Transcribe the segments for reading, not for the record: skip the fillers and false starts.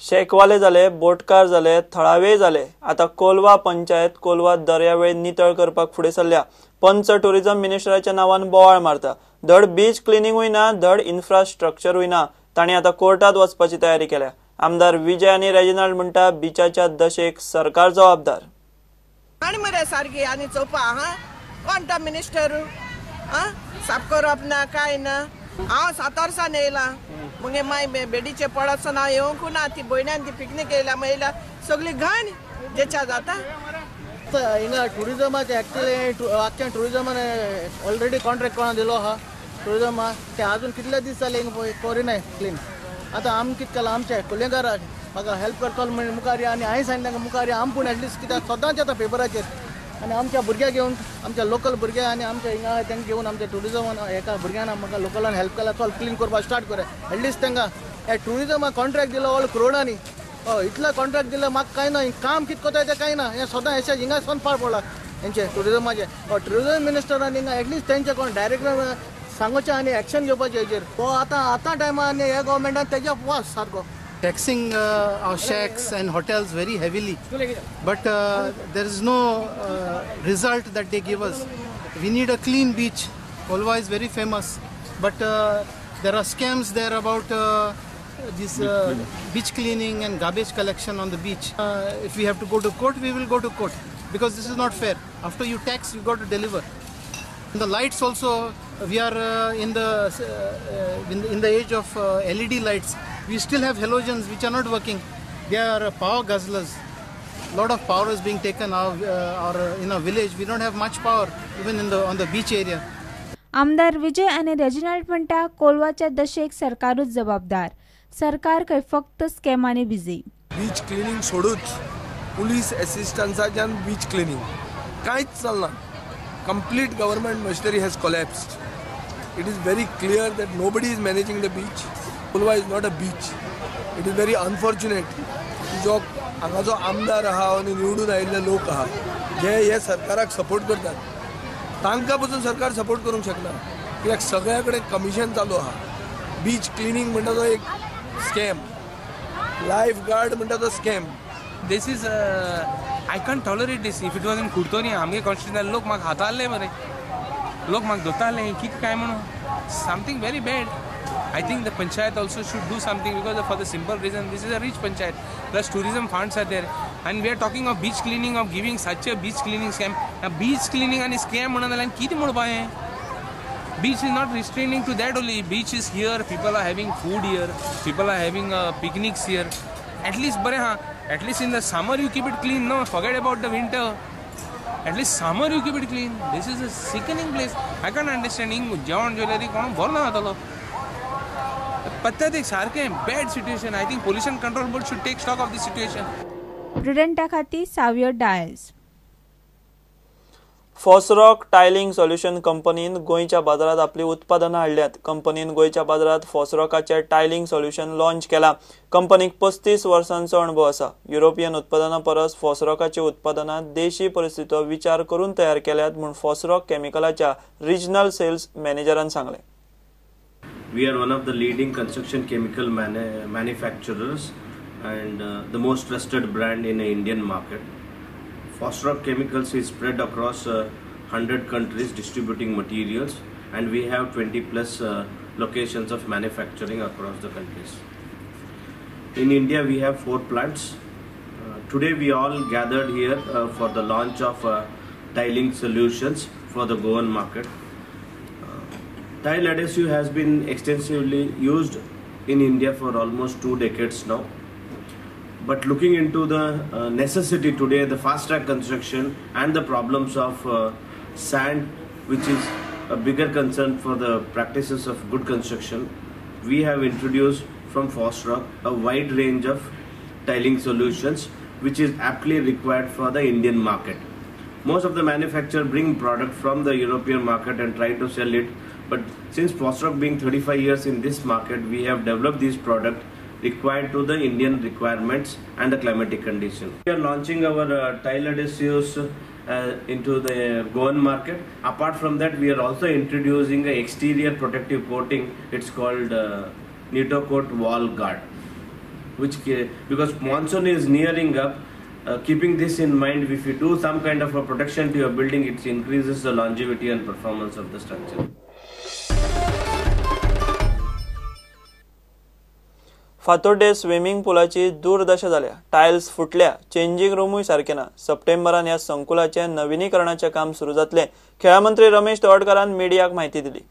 शेकवाले जाले, बोटकार जाले, थळावे जाले. आता कोलवा पंचायत कोलवा दर्यावेळ नितळ करपाक फुडें सरल्या. पंच टुरिझम मिनिस्टराच्या नावान बोवाळ मारता. धड बीच क्लिनिंग ना, धड इन्फ्रास्ट्रक्चर ना. ताणी आता कोर्टात वचपाची तयारी केल्या. आमदार विजय आनी रेजिनाल्ड म्हणटा बीचाच्या दशेक सरकार जबाबदार. आणि मरे सारखी आनी चोपा कोणता मिनिस्टर साफ करप ना काय ना. हांव 7 वर्सां येयला मुगे माय बेडीचे पडसो ना येवंक ना. ती भयण्यान ती पिकनीक येयला महिला सगळी घाण जेच्या जाता. हिंगा टुरिझमाचे एक्चुअली आख्या टुरिझमान ऑलरेडी कॉन्ट्रॅक्ट कोणा दिलो आहा टुरिझमा ते अजून कितले दीस जाले हिंगा करिनाय क्लीन. आतां आमी कितें केलां आमचे कुलेगाराक म्हाका हेल्प करतलो म्हणजे मुखार या आनी हांवें सांगलें मुखार या आमी पूण एटलिस्ट कित्याक सदांच येता पेपराचेर आनी आमच्या भुरग्यांक घेवन आमच्या लोकल भुरगे आनी आमच्या हिंगा तांकां घेवन आमच्या टुरिझमान एका भुरग्यांना म्हाका लोकलान हेल्प केला चल क्लीन करपाक स्टार्ट करे. एटलिस्ट तांकां हे टुरिझमाक कॉन्ट्रॅक्ट दिलो ऑल करोडांनी इतला कॉन्ट्रॅक्ट दिला म्हाका कांय ना काम कितें कोताय तें कांय ना. हें सदां हें हिंगा सोन पाड पडला हेंचे टुरिझमाचे. टुरिझम मिनिस्टरान हिंगा एटलिस्ट तेंचे कोण डायरेक्टर सांगोचें आनी एक्शन घेवपाचें हेचेर. तो आतां टायमार आनी ह्या गव्हर्मेंटान तेज्या वास सारको. Taxing our shacks and hotels very heavily, but there is no result that they give us. We need a clean beach. Kolwa is very famous, but there are scams there about this beach cleaning and garbage collection on the beach. If we have to go to court, we will go to court because this is not fair. After you tax, you got to deliver. The lights also, we are in the age of LED lights. We still have halogens which are not working. They are power guzzlers. A lot of power is being taken or in a village. We don't have much power even on the beach area. आमदार विजय आणि Reginald म्हणटा कोलवाच्या दशेक सरकारूच जबाबदार. सरकार खंय फक्त स्कॅमांनी busy. Beach cleaning सोडूच police असिस्टन्साच्यान बीच क्लिनिंग कांयच चलना. Complete government machinery has collapsed. It is very clear that nobody is managing the beach. Kolwa is not a beach. It is very unfortunate. जो हांगा जो आमदार आहा आनी निवडून आयिल्ले लोक आहा जे हे सरकाराक सपोर्ट करतात तांकां पसून सरकार सपोर्ट करूंक शकना कित्याक सगळ्या कडेन कमिशन चालू आहा. बीच क्लिनिंग म्हणटा तो एक स्कॅम. लायफ गार्ड म्हणटा तो scam. This is I can't tolerate this. If it was in Kurtoni आमगे कॉन्स्टिट्यूशनल लोक म्हाका हाताळले मरे लोक म्हाका दोताले कितें काय म्हणून something very bad. I think the panchayat also should do something because for the simple reason this is a rich panchayat plus tourism funds are there and we are talking of beach cleaning of giving such a beach cleaning scam. Beach cleaning and scam म्हणून किती म्हणपा हे. Beach is not restraining to that only. Beach is here, people are having food here, people are having picnics here. At least बरे हाँ at least in the summer you keep it clean. No, forget about the winter. At least summer you keep it clean. This is a sickening place. I can't understand. Ing जेवण jewellery कोण बोल ना हातालो. Pathetic, सारखे bad situation. I think Pollution Control Board should take stock of this situation. प्रुडेंटा खाती सावियर dials. फॉसरॉक टायलिंग solution कंपनीन गोंयच्या बाजारात आपली उत्पादनां हाडल्यात. कंपनीन गोंयच्या बाजारात फॉसरॉकाचे टायलिंग सोल्युशन लॉन्च केला. कंपनीक 35 वर्सांचो अनुभव आसा. युरोपियन उत्पादनां परस फॉसरॉकाची उत्पादनां देशी परिस्थितीचो विचार करून तयार केल्यात म्हूण फॉसरॉक केमिकलाच्या रिजनल सेल्स मॅनेजरान सांगलें. We are one of the leading construction chemical manufacturers and the most trusted brand in the Indian market. Fosroc Chemicals is spread across 100 countries distributing materials and we have 20 plus locations of manufacturing across the countries. In India we have 4 plants. Today we all gathered here for the launch of tiling solutions for the Goan market. Tile adhesive has been extensively used in India for almost 2 decades now. But looking into the necessity today, the fast track construction and the problems of sand, which is a bigger concern for the practices of good construction, we have introduced from Fosroc a wide range of tiling solutions which is aptly required for the Indian market. Most of the manufacturers bring product from the European market and try to sell it. But since Fosroc being 35 years in this market, we have developed this product required to the Indian requirements and the climatic condition. We are launching our tile adhesives into the Goan market. Apart from that, we are also introducing an exterior protective coating. It's called Nitocoat Wall Guard. because monsoon is nearing up. Keeping this in mind, if you do some kind of a protection to your building, it increases the longevity and performance of the structure. Fatorda swimming पूलाची दुर्दशा जाल्या. Tiles फुटल्या, changing रूमूय सारखे ना. सप्टेंबरान ह्या संकुलाचे नवीनीकरणाचे काम सुरू जातले. खेळा मंत्री रमेश तवडकरान मीडियाक माहिती दिली.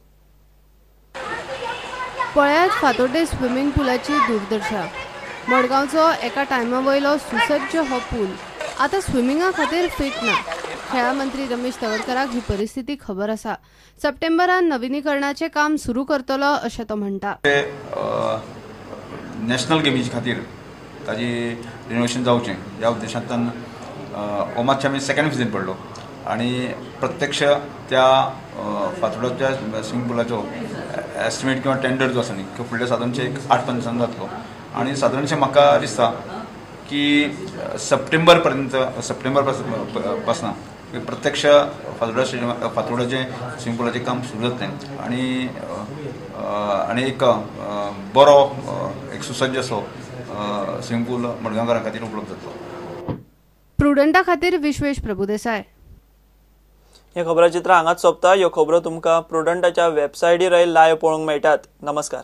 पळयात फातोड्डे स्विमिंग पूलाची दुर्दशा. मडगांवचो एका टायमा वयलो सुसज्ज हो पूल आता स्विमिंगा खातीर फिट ना. खेळा मंत्री रमेश तवडकराक ही परिस्थिती खबर आसा. सप्टेंबरान नवीनीकरणाचे काम सुरू करतलो अशें तो म्हणटा. नॅशनल गेमीज खातीर ताजी रिनोवेशन जावचें ह्या उद्देशांतल्यान हो मातशें आमी सेकंड विजीट पडलो आनी प्रत्यक्ष त्या फातोड्ड्याच्या स्विमींग पूलाचो एस्टिमेट किंवा टेंडर जो आसा न्ही तो फुडल्या सादारणशे 8 दिसांनी जातलो आनी सादारणशें म्हाका दिसता की सप्टेंबर पासून प्रत्यक्ष फातोड्ड्याचे स्विमींग पूलाचें काम सुरू जातलें आनी एक बरो एक सुसज्ज असो स्विमींग पूल मडगांवकारां खातीर उपलब्ध जातलो. प्रुडंटा खातीर विश्वेश प्रभुदेसाय. हे खबराचित्र हांगाच सोंपता. ह्यो खबरो तुमकां प्रुडंटाच्या वेबसायटीर लायव्ह पळोवंक मेळटात. नमस्कार.